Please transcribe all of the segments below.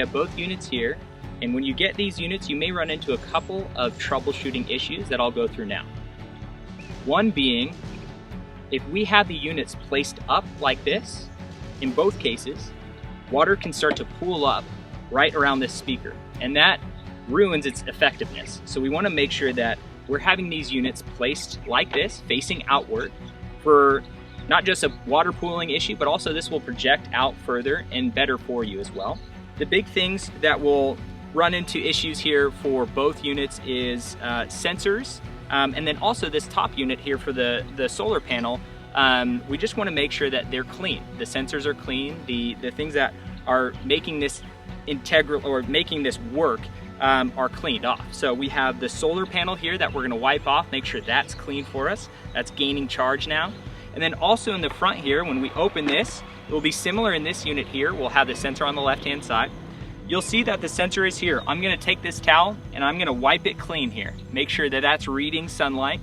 have both units here, and when you get these units, you may run into a couple of troubleshooting issues that I'll go through now. One being, if we have the units placed up like this, in both cases, water can start to pool up right around this speaker, and that ruins its effectiveness. So we want to make sure that we're having these units placed like this, facing outward, for not just a water pooling issue, but also this will project out further and better for you as well. The big things that will run into issues here for both units is sensors, and then also this top unit here for the solar panel. We just want to make sure that they're clean. The sensors are clean. The things that are making this integral or making this work are cleaned off. So we have the solar panel here that we're going to wipe off, make sure that's clean for us. That's gaining charge now. And then also in the front here, when we open this, it will be similar in this unit here. We'll have the sensor on the left-hand side. You'll see that the sensor is here. I'm going to take this towel and I'm going to wipe it clean here. Make sure that that's reading sunlight.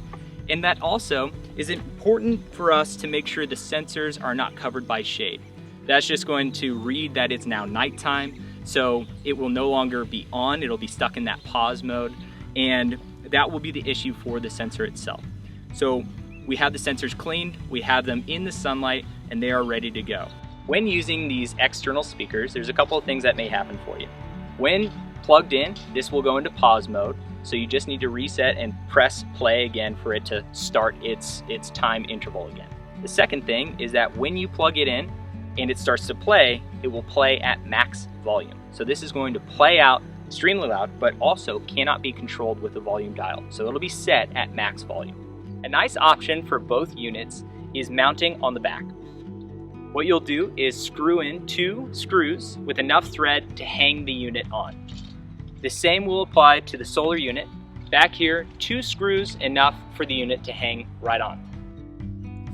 And that also is important for us to make sure the sensors are not covered by shade. That's just going to read that it's now nighttime, so it will no longer be on. It'll be stuck in that pause mode, and that will be the issue for the sensor itself. So we have the sensors cleaned, we have them in the sunlight, and they are ready to go. When using these external speakers, there's a couple of things that may happen for you. When plugged in, this will go into pause mode, so you just need to reset and press play again for it to start its time interval again. The second thing is that when you plug it in and it starts to play, it will play at max volume. So this is going to play out extremely loud, but also cannot be controlled with the volume dial. So it'll be set at max volume. A nice option for both units is mounting on the back. What you'll do is screw in 2 screws with enough thread to hang the unit on. The same will apply to the solar unit. Back here, 2 screws enough for the unit to hang right on.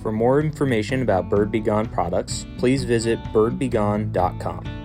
For more information about Bird B Gone products, please visit birdbegone.com.